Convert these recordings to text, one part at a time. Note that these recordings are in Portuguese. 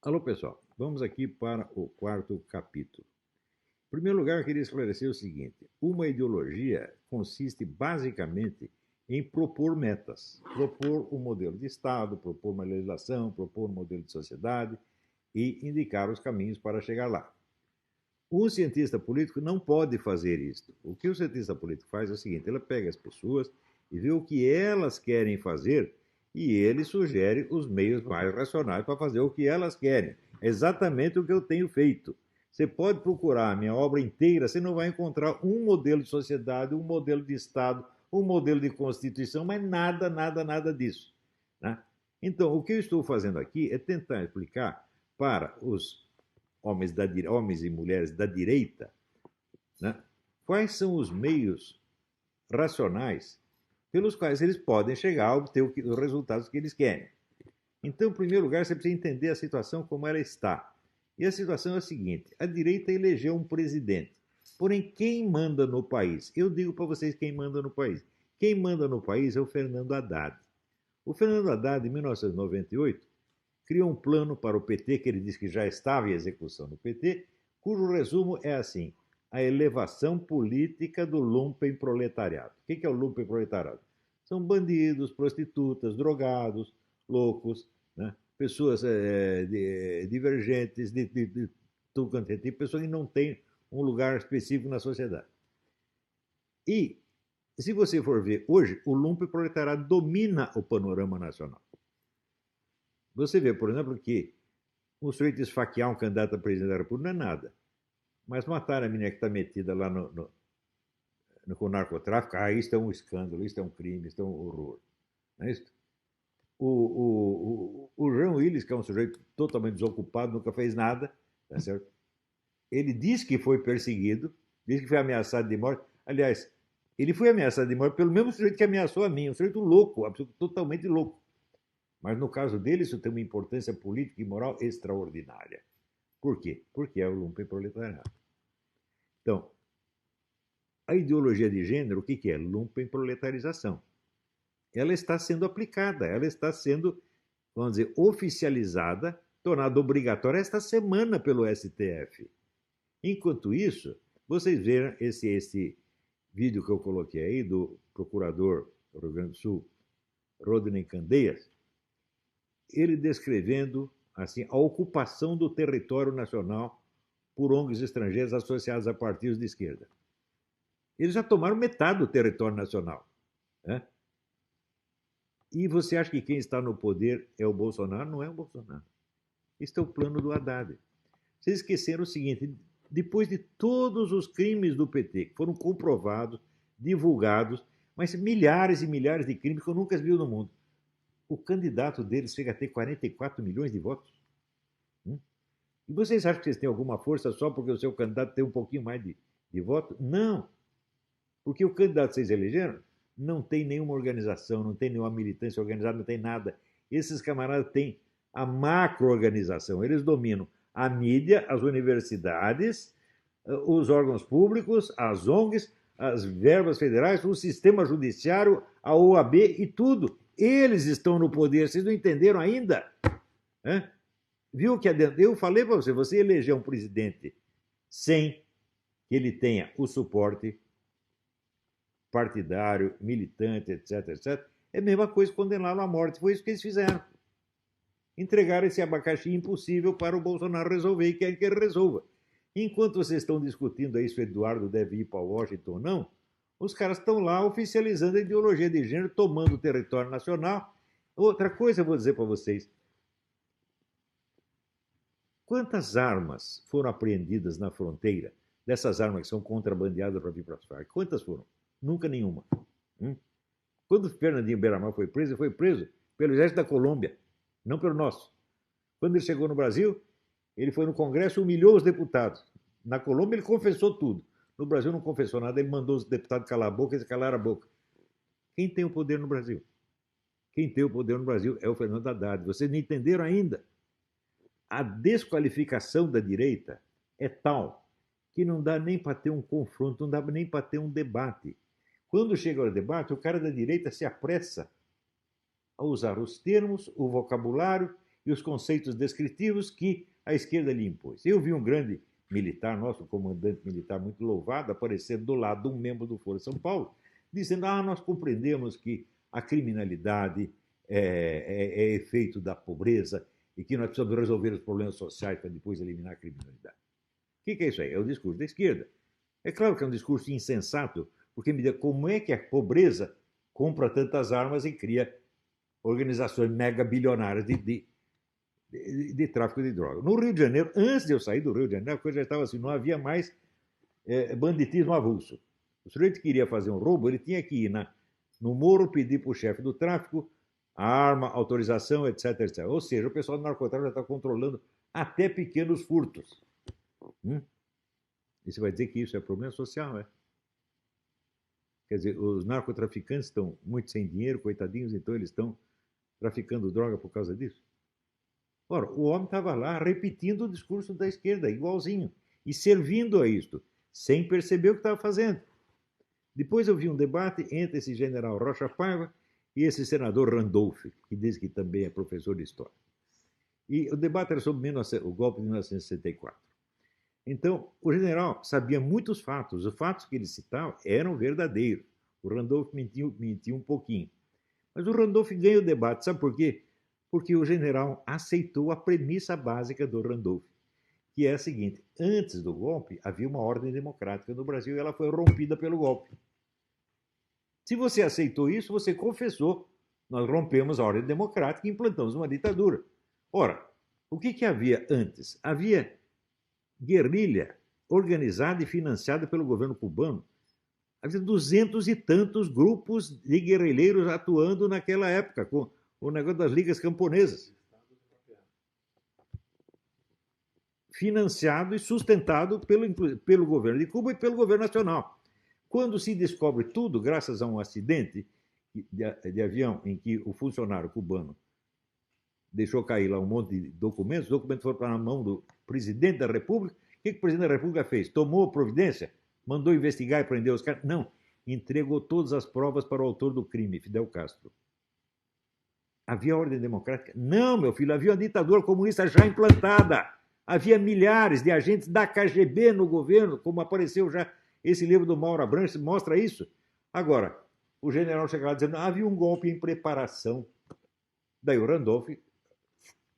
Alô, pessoal. Vamos aqui para o quarto capítulo. Em primeiro lugar, eu queria esclarecer o seguinte: uma ideologia consiste basicamente em propor metas, propor um modelo de Estado, propor uma legislação, propor um modelo de sociedade e indicar os caminhos para chegar lá. Um cientista político não pode fazer isso. O que o cientista político faz é o seguinte: ele pega as pessoas e vê o que elas querem fazer e ele sugere os meios mais racionais para fazer o que elas querem. É exatamente o que eu tenho feito. Você pode procurar a minha obra inteira, você não vai encontrar um modelo de sociedade, um modelo de Estado, um modelo de Constituição, mas nada, nada, nada disso. Né? Então, o que eu estou fazendo aqui é tentar explicar para os homens e mulheres da direita, né, quais são os meios racionais pelos quais eles podem chegar a obter os resultados que eles querem. Então, em primeiro lugar, você precisa entender a situação como ela está. E a situação é a seguinte: a direita elegeu um presidente. Porém, quem manda no país? Eu digo para vocês quem manda no país. Quem manda no país é o Fernando Haddad. O Fernando Haddad, em 1998, criou um plano para o PT, que ele disse que já estava em execução no PT, cujo resumo é assim: a elevação política do lumpenproletariado. O que é o lumpenproletariado? São bandidos, prostitutas, drogados, loucos, né? Pessoas divergentes, de tudo quanto é tipo, pessoas que não têm um lugar específico na sociedade. E, se você for ver, hoje, o lumpenproletariado domina o panorama nacional. Você vê, por exemplo, que o sujeito esfaquear um candidato a presidente da República não é nada. Mas matar a menina que está metida lá com o narcotráfico, isso é um escândalo, isso é um crime, isso é um horror. Não é isso? O Jean Willis, que é um sujeito totalmente desocupado, nunca fez nada, tá certo? Ele diz que foi perseguido, diz que foi ameaçado de morte. Aliás, ele foi ameaçado de morte pelo mesmo sujeito que ameaçou a mim, um sujeito louco, totalmente louco. Mas no caso dele, isso tem uma importância política e moral extraordinária. Por quê? Porque é o lumpenproletariado. Então, a ideologia de gênero, o que é? Lumpenproletarização. Ela está sendo aplicada, ela está sendo, vamos dizer, oficializada, tornada obrigatória esta semana pelo STF. Enquanto isso, vocês viram esse vídeo que eu coloquei aí do procurador do Rio Grande do Sul, Rodney Candeias, ele descrevendo assim a ocupação do território nacional por ONGs estrangeiras associadas a partidos de esquerda. Eles já tomaram metade do território nacional. Né? E você acha que quem está no poder é o Bolsonaro? Não é o Bolsonaro. Este é o plano do Haddad. Vocês esqueceram o seguinte: depois de todos os crimes do PT que foram comprovados, divulgados, mas milhares e milhares de crimes que eu nunca vi no mundo, o candidato deles chega a ter 44 milhões de votos. E vocês acham que vocês têm alguma força só porque o seu candidato tem um pouquinho mais de voto? Não. Porque o candidato que vocês elegeram não tem nenhuma organização, não tem nenhuma militância organizada, não tem nada. Esses camaradas têm a macro-organização. Eles dominam a mídia, as universidades, os órgãos públicos, as ONGs, as verbas federais, o sistema judiciário, a OAB e tudo. Eles estão no poder. Vocês não entenderam ainda? Né? Viu que eu falei para você, você eleger um presidente sem que ele tenha o suporte partidário, militante, etc, etc, é a mesma coisa que condená-lo à morte. Foi isso que eles fizeram. Entregaram esse abacaxi impossível para o Bolsonaro resolver e querem que ele resolva. Enquanto vocês estão discutindo aí se o Eduardo deve ir para Washington ou não, os caras estão lá oficializando a ideologia de gênero, tomando o território nacional. Outra coisa eu vou dizer para vocês: quantas armas foram apreendidas na fronteira, dessas armas que são contrabandeadas para vir para as Farc? Quantas foram? Nunca nenhuma. Quando Fernandinho Beiramar foi preso, ele foi preso pelo exército da Colômbia, não pelo nosso. Quando ele chegou no Brasil, ele foi no Congresso e humilhou os deputados. Na Colômbia ele confessou tudo. No Brasil não confessou nada, ele mandou os deputados calar a boca e eles calaram a boca. Quem tem o poder no Brasil? Quem tem o poder no Brasil é o Fernando Haddad. Vocês não entenderam ainda? A desqualificação da direita é tal que não dá nem para ter um confronto, não dá nem para ter um debate. Quando chega o debate, o cara da direita se apressa a usar os termos, o vocabulário e os conceitos descritivos que a esquerda lhe impôs. Eu vi um grande militar, nosso comandante militar muito louvado, aparecer do lado de um membro do Foro São Paulo, dizendo: nós compreendemos que a criminalidade é efeito da pobreza e que nós precisamos resolver os problemas sociais para depois eliminar a criminalidade. O que é isso aí? É o discurso da esquerda. É claro que é um discurso insensato, porque me diz como é que a pobreza compra tantas armas e cria organizações mega bilionárias de tráfico de drogas. No Rio de Janeiro, antes de eu sair do Rio de Janeiro, a coisa já estava assim, não havia mais banditismo avulso. O sujeito que queria fazer um roubo, ele tinha que ir no morro pedir para o chefe do tráfico a arma, autorização, etc, etc. Ou seja, o pessoal do narcotráfico já está controlando até pequenos furtos. E você vai dizer que isso é problema social, né? Quer dizer, os narcotraficantes estão muito sem dinheiro, coitadinhos, então eles estão traficando droga por causa disso. Ora, o homem estava lá repetindo o discurso da esquerda, igualzinho, e servindo a isto, sem perceber o que estava fazendo. Depois eu vi um debate entre esse general Rocha Paiva e esse senador Randolph, que diz que também é professor de história. E o debate era sobre o golpe de 1964. Então, o general sabia muitos fatos. Os fatos que ele citava eram verdadeiros. O Randolph mentiu um pouquinho. Mas o Randolph ganha o debate. Sabe por quê? Porque o general aceitou a premissa básica do Randolph, que é a seguinte: antes do golpe havia uma ordem democrática no Brasil e ela foi rompida pelo golpe. Se você aceitou isso, você confessou: nós rompemos a ordem democrática e implantamos uma ditadura. Ora, o que havia antes? Havia guerrilha organizada e financiada pelo governo cubano. Havia 200 e tantos grupos de guerrilheiros atuando naquela época, com o negócio das ligas camponesas. Financiado e sustentado pelo governo de Cuba e pelo governo nacional. Quando se descobre tudo, graças a um acidente de avião em que o funcionário cubano deixou cair lá um monte de documentos, os documentos foram para a mão do presidente da República. O que o presidente da República fez? Tomou providência? Mandou investigar e prender os caras? Não. Entregou todas as provas para o autor do crime, Fidel Castro. Havia ordem democrática? Não, meu filho, havia uma ditadura comunista já implantada. Havia milhares de agentes da KGB no governo, como apareceu já esse livro do Mauro Abranches, mostra isso. Agora, o general chega lá dizendo: havia um golpe em preparação. Daí o Randolph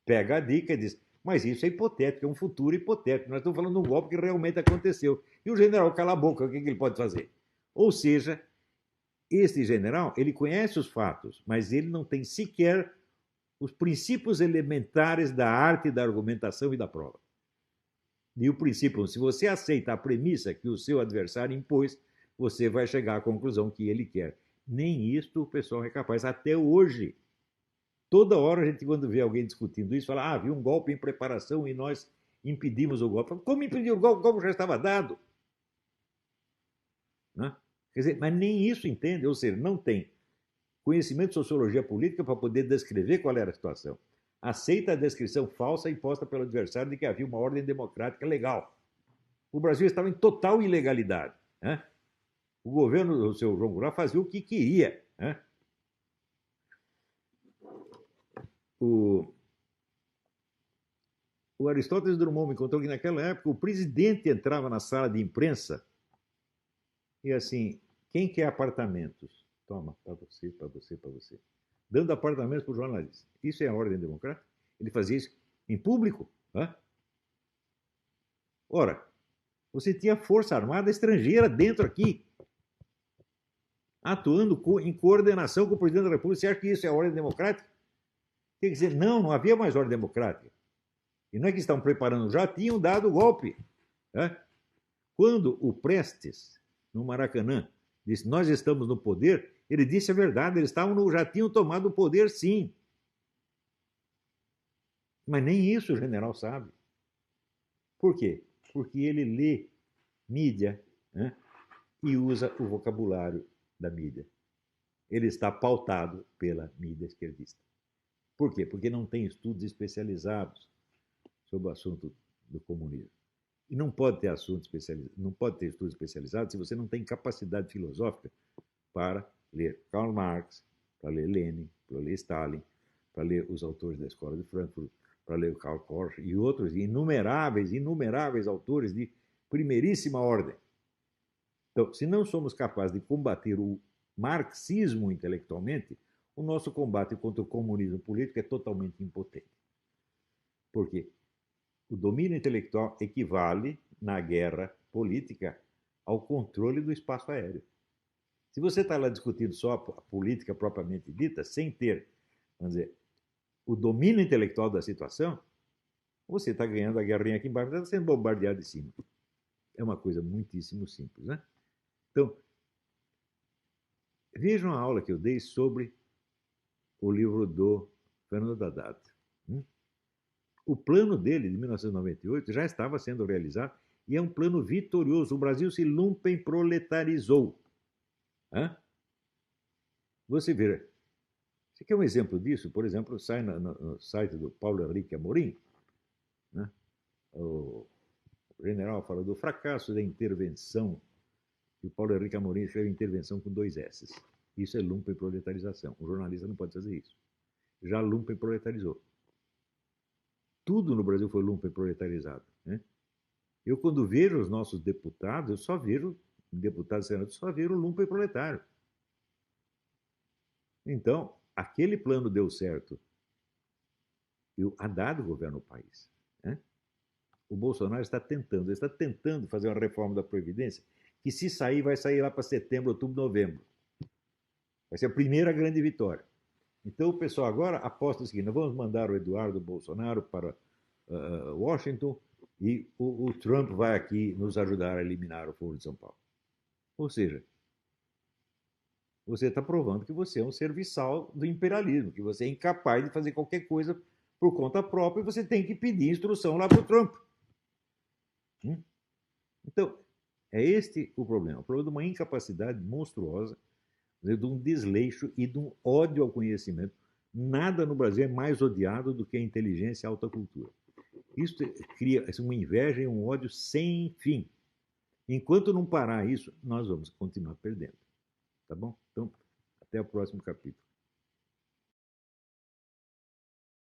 pega a dica e diz: mas isso é hipotético, é um futuro hipotético. Nós estamos falando de um golpe que realmente aconteceu. E o general cala a boca, o que ele pode fazer? Ou seja, esse general, ele conhece os fatos, mas ele não tem sequer os princípios elementares da arte da argumentação e da prova. E o princípio, se você aceita a premissa que o seu adversário impôs, você vai chegar à conclusão que ele quer. Nem isto o pessoal é capaz. Até hoje, toda hora a gente, quando vê alguém discutindo isso, fala: havia um golpe em preparação e nós impedimos o golpe. Como impedir o golpe? O golpe já estava dado. Né? Quer dizer, mas nem isso entende, ou seja, não tem conhecimento de sociologia política para poder descrever qual era a situação. Aceita a descrição falsa imposta pelo adversário de que havia uma ordem democrática legal. O Brasil estava em total ilegalidade. Né? O governo do seu João Goulart fazia o que queria. Né? O Aristóteles Drummond me contou que naquela época o presidente entrava na sala de imprensa e assim: quem quer apartamentos? Toma, para você, para você, para você. Dando apartamentos para os jornalistas. Isso é a ordem democrática? Ele fazia isso em público. Né? Ora, você tinha força armada estrangeira dentro aqui, atuando em coordenação com o presidente da República. Você acha que isso é a ordem democrática? Quer dizer, não havia mais ordem democrática. E não é que estão preparando, já tinham dado o golpe. Né? Quando o Prestes, no Maracanã, disse: nós estamos no poder, ele disse a verdade, eles já tinham tomado o poder, sim. Mas nem isso o general sabe. Por quê? Porque ele lê mídia, né, e usa o vocabulário da mídia. Ele está pautado pela mídia esquerdista. Por quê? Porque não tem estudos especializados sobre o assunto do comunismo. E não pode ter não pode ter estudos especializados se você não tem capacidade filosófica para ler Karl Marx, para ler Lenin, para ler Stalin, para ler os autores da Escola de Frankfurt, para ler o Karl Korsch e outros inumeráveis autores de primeiríssima ordem. Então, se não somos capazes de combater o marxismo intelectualmente, o nosso combate contra o comunismo político é totalmente impotente. Por quê? O domínio intelectual equivale, na guerra política, ao controle do espaço aéreo. Se você está lá discutindo só a política propriamente dita, sem ter, vamos dizer, o domínio intelectual da situação, você está ganhando a guerrinha aqui embaixo, está sendo bombardeado de cima. É uma coisa muitíssimo simples, né? Então, vejam a aula que eu dei sobre o livro do Fernando Haddad. O plano dele, de 1998, já estava sendo realizado e é um plano vitorioso. O Brasil se lumpenproletarizou. Você vê, você quer um exemplo disso? Por exemplo, sai no site do Paulo Henrique Amorim, né? O general fala do fracasso da intervenção, e o Paulo Henrique Amorim escreve intervenção com 2 S's. Isso é lumpenproletarização. O jornalista não pode fazer isso. Já lumpenproletarizou. Tudo no Brasil foi lumpenproletarizado, né? Eu, quando vejo os nossos deputados, eu só vejo, deputados e senadores, só vejo o lumpenproletário. Então, aquele plano deu certo. E o Haddad governa o país, né? O Bolsonaro está tentando fazer uma reforma da Previdência, que se sair, vai sair lá para setembro, outubro, novembro. Vai ser a primeira grande vitória. Então, o pessoal agora aposta o seguinte: nós vamos mandar o Eduardo Bolsonaro para Washington e o Trump vai aqui nos ajudar a eliminar o Foro de São Paulo. Ou seja, você está provando que você é um serviçal do imperialismo, que você é incapaz de fazer qualquer coisa por conta própria e você tem que pedir instrução lá para o Trump. Então, é este o problema de uma incapacidade monstruosa, de um desleixo e de um ódio ao conhecimento. Nada no Brasil é mais odiado do que a inteligência e a alta cultura. Isso cria uma inveja e um ódio sem fim. Enquanto não parar isso, nós vamos continuar perdendo. Tá bom? Então, até o próximo capítulo.